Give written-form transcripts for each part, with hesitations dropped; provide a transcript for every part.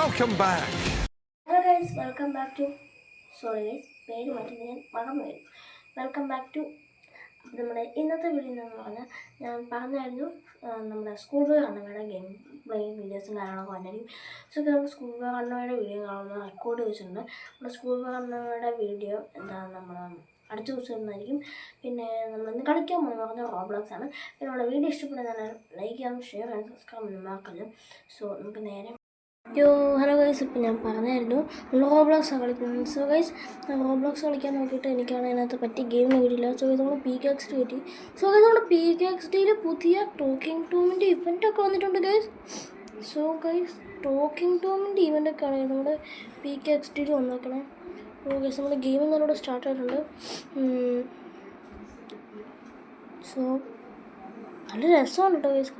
welcome back. Hello guys, welcome back to പേര് മാറ്റി ഞാൻ മറന്നു വരും. വെൽക്കം ബാക്ക് ടു നമ്മുടെ ഇന്നത്തെ വീഡിയോ എന്ന് പറഞ്ഞാൽ ഞാൻ പറഞ്ഞായിരുന്നു നമ്മുടെ സ്കൂൾ വേർ കണ്ണവയുടെ ഗെയിം പ്ലേയിങ് വീഡിയോസും കാര്യങ്ങളൊക്കെ വന്നിരിക്കും. സോ നമ്മൾ സ്കൂൾ വേർ കണ്ണവയുടെ വീഡിയോ കാണുന്നത് റെക്കോർഡ് വെച്ചിട്ടുണ്ട്. നമ്മുടെ സ്കൂൾ വേർ കണ്ണവയുടെ വീഡിയോ എന്താണ് നമ്മൾ അടുത്ത ദിവസം ഒന്നായിരിക്കും. പിന്നെ നമ്മളിന്ന് കളിക്കാൻ പോകുന്നത് പറഞ്ഞാൽ റോബ്ലോക്സ് ആണ്. പിന്നെ നമ്മുടെ വീഡിയോ ഇഷ്ടപ്പെടുന്ന ലൈക്ക് ചെയ്യാനും ഷെയർ ചെയ്യാനും സബ്സ്ക്രൈബ് ചെയ്യാനും മറക്കല്ല. സോ നമുക്ക് നേരെ ഹലോ ഗൈസ്, ഇപ്പം ഞാൻ പറഞ്ഞായിരുന്നു നമ്മൾ റോബ്ലോക്സ് കളിക്കുന്നത്. സോ ഗൈസ് റോബ്ലോക്സ് കളിക്കാൻ നോക്കിയിട്ട് എനിക്കാണ് അതിനകത്ത് പറ്റി ഗെയിം കിട്ടിയില്ല. സോ ഗൈസ് നമ്മൾ PKXD കിട്ടി. സോ ഗൈസ് നമ്മുടെ PKXDയിൽ പുതിയ ടോക്കിംഗ് ടോമിൻ്റെ ഇവൻ്റൊക്കെ വന്നിട്ടുണ്ട് ഗൈസ്. സോ ഗൈസ് ടോക്കിംഗ് ടോമിൻ്റെ ഇവൻ്റൊക്കെ ആണ് നമ്മുടെ PKXDയിൽ വന്നേക്കണേ. സോ ഗൈസ് നമ്മുടെ ഗെയിം നല്ലോണം സ്റ്റാർട്ട് ആയിട്ടുണ്ട്. സോ നല്ല രസമാണ് കേട്ടോ ഗൈസ്.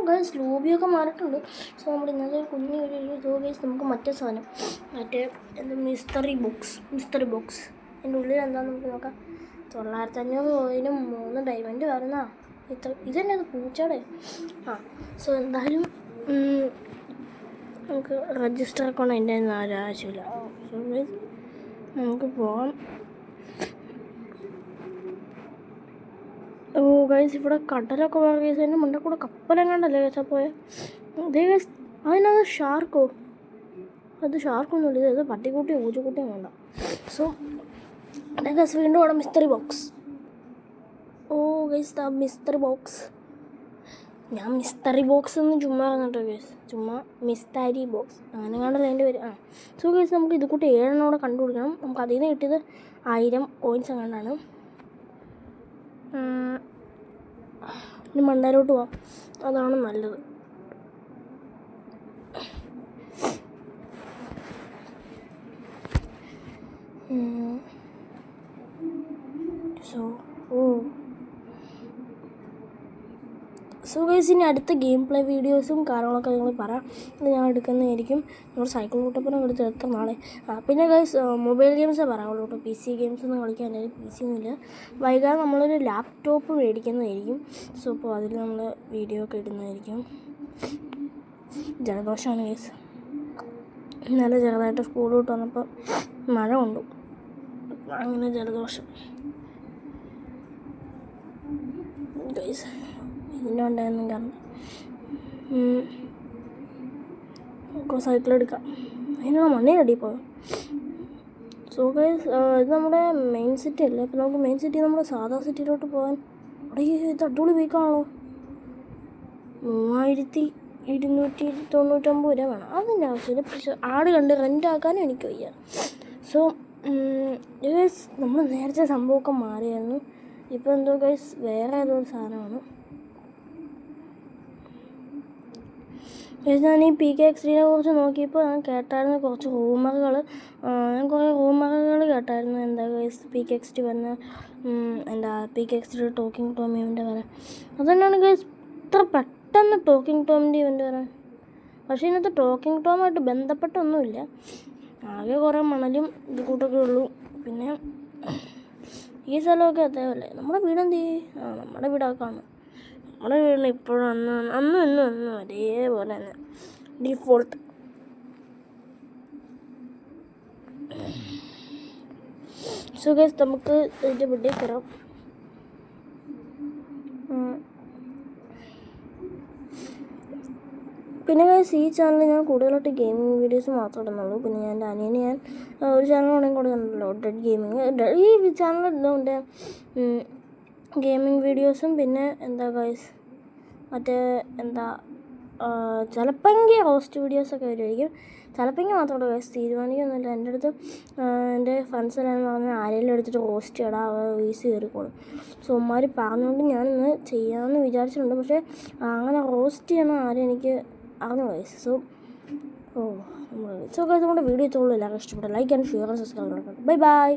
ഗൈസ് ലോബിയൊക്കെ മാറിയിട്ടുണ്ട്. സോ നമ്മുടെ ഇന്നത്തെ കുഞ്ഞു വീഡിയോ. സോ ഗൈസ് നമുക്ക് മറ്റേ സാധനം മറ്റേ എന്താ മിസ്റ്ററി ബോക്സ് എൻ്റെ ഉള്ളിൽ എന്താണെന്ന് നമുക്ക് നോക്കാം. 950 കോയിനും 3 ഡയമണ്ട് വരുന്ന ഇതന്നെ അത് പൂച്ചാടെ. സോ എന്തായാലും നമുക്ക് രജിസ്റ്റർ അക്കൗണ്ട് അതിൻ്റെ ആവശ്യമില്ല. സോ ഗൈസ് നമുക്ക് പോകാം. ഗൈസ് ഇവിടെ കടലൊക്കെ ഗൈസ് അതിൻ്റെ മുന്നേ കൂടെ കപ്പലെങ്ങാണ്ടല്ലേ ഗൈസാ പോയത്. അതേ ഗൈസ് അതിനത് ഷാർക്കോ? അത് ഷാർക്കൊന്നുമില്ല, ഇത് പട്ടിക്കുട്ടിയോ പൂച്ചക്കുട്ടിയോ വേണ്ട. സോ അതേ ഗൈസ് വീണ്ടും അവിടെ mystery box. Guys mystery box. ഞാൻ മിസ്റ്ററി ബോക്സ് എന്ന് ചുമ്മാ പറഞ്ഞിട്ടോ ഗൈസ്, ചുമ്മാ മിസ്റ്ററി ബോക്സ് അങ്ങനെ കണ്ടല്ലോ അതിൻ്റെ പേര്. സോ ഗൈസ് നമുക്ക് ഇത് കൂട്ടി 7 കൂടെ കണ്ടുപിടിക്കണം. നമുക്ക് അതിൽ നിന്ന് കിട്ടിയത് 1000 കോയിൻസ് എങ്ങാണ്ടാണ്. ഇനി മണ്ടയിലോട്ട് പോവാം, അതാണ് നല്ലത്. സോ ഗൈസ് ഇനി അടുത്ത ഗെയിം പ്ലേ വീഡിയോസും കാര്യങ്ങളൊക്കെ നിങ്ങൾ പറയാം, അത് ഞാൻ എടുക്കുന്നതായിരിക്കും. നമ്മൾ സൈക്കിൾ കൂട്ടപ്പുറം എടുത്ത് എത്ര നാളെ. പിന്നെ ഗൈസ് മൊബൈൽ ഗെയിംസേ പറയാവുള്ളൂ കേട്ടോ. PC ഗെയിംസ് ഒന്നും കളിക്കാൻ എൻ്റെ PC ഒന്നുമില്ല. വൈകാതെ നമ്മളൊരു ലാപ്ടോപ്പ് മേടിക്കുന്നതായിരിക്കും. സോ അപ്പോൾ അതിൽ നമ്മൾ വീഡിയോ ഒക്കെ ഇടുന്നതായിരിക്കും. ജലദോഷമാണ് ഗൈസ്. ഇന്നലെ ചെറുതായിട്ട് സ്കൂൾ വിട്ട് വന്നപ്പോൾ മഴ കൊണ്ടു, അങ്ങനെ ജലദോഷം ഗൈസ്. ഇതിൻ്റെ ഉണ്ടായിരുന്നു കാരണം സൈക്കിളെടുക്കാം, അതിനുള്ള മണ്ണി റെഡി പോയോ. സോ ഗൈസ് ഇത് നമ്മുടെ മെയിൻ സിറ്റി അല്ലേ. അപ്പോൾ നമുക്ക് മെയിൻ സിറ്റി നമ്മുടെ സാധാ സിറ്റിയിലോട്ട് പോകാൻ. അവിടെ ഇത് അടിപൊളി ബൈക്കാണല്ലോ. 3299 രൂപ വേണം. അതിൻ്റെ ആവശ്യമില്ല. പക്ഷേ ആട് കണ്ട് റെൻ്റാക്കാനും എനിക്ക് വയ്യ. സോ ഗൈസ് നമ്മൾ നേരത്തെ സംഭവമൊക്കെ മാറിയായിരുന്നു. ഇപ്പോൾ എന്തോ ഗൈസ് വേറെ ഏതോ സാധനമാണ്. ഞാൻ ഈ PKXDനെ കുറിച്ച് നോക്കിയപ്പോൾ ഞാൻ കേട്ടായിരുന്നു കുറച്ച് റൂമറുകൾ. ഞാൻ കുറേ റൂമറുകൾ കേട്ടായിരുന്നു. എന്താ ഗൈസ് PKXD വന്ന PKXD ടോക്കിംഗ് ടോം ഇവൻ്റ് വരാൻ. അതുതന്നെയാണ് ഗൈസ് ഇത്ര പെട്ടെന്ന് ടോക്കിംഗ് ടോമിൻ്റെ ഇവൻ്റ് വരാൻ. പക്ഷേ ഇതിനകത്ത് ടോക്കിംഗ് ടോമായിട്ട് ബന്ധപ്പെട്ടൊന്നുമില്ല. ആകെ കുറേ മണലും ഇത് കൂട്ടൊക്കെ ഉള്ളൂ. പിന്നെ ഈ സ്ഥലമൊക്കെ അതേപോലെ. നമ്മുടെ വീടെന്ത് ചെയ്യും? നമ്മുടെ വീടൊക്കെ കാണും. നമ്മുടെ വീടിന് ഇപ്പോഴും അന്നും ഇന്നും ഒരേപോലെ തന്നെ ഡിഫോൾട്ട്. സോ ഗൈസ് നമുക്ക് ഇതിൻ്റെ വീട്ടിൽ കയറാം. പിന്നെ ഗൈസ് ഈ ചാനൽ ഞാൻ കൂടുതലായിട്ട് ഗെയിമിങ് വീഡിയോസ് മാത്രമേ ഇടുന്നുള്ളൂ. പിന്നെ ഞാൻ എൻ്റെ അനിയന് ഞാൻ ഒരു ചാനൽ വേണമെങ്കിൽ കൂടെ കണ്ടല്ലോ, ഡെഡ് ഗെയിമിങ്. ഈ ചാനൽ ഇതുകൊണ്ട് ഗെയിമിങ് വീഡിയോസും പിന്നെ എന്താ ഗൈസ് മറ്റേ ചിലപ്പോൾ ഹോസ്റ്റ് വീഡിയോസൊക്കെ വരുമായിരിക്കും. ചിലപ്പോൾ മാത്രമേ ഗൈസ് തീരുമാനിക്കൊന്നുമില്ല. എൻ്റെ അടുത്ത് എൻ്റെ ഫ്രണ്ട്സ് എല്ലാം പറഞ്ഞാൽ ആരെങ്കിലും എടുത്തിട്ട് റോസ്റ്റ് ചെയ്യടാ, വീസ് കയറിക്കോളും. സോ ഉമ്മാർ പറഞ്ഞുകൊണ്ട് ഞാനിന്ന് ചെയ്യാമെന്ന് വിചാരിച്ചിട്ടുണ്ട്. പക്ഷേ അങ്ങനെ റോസ്റ്റ് ചെയ്യണം ആരും എനിക്ക് അറിഞ്ഞു ഗൈസ്. സോ ഗൈസ് നമ്മുടെ വീഡിയോ ഇത്രയുള്ളൂ. എല്ലാവർക്കും ഇഷ്ടപ്പെട്ടു like and share and subscribe. Bye bye.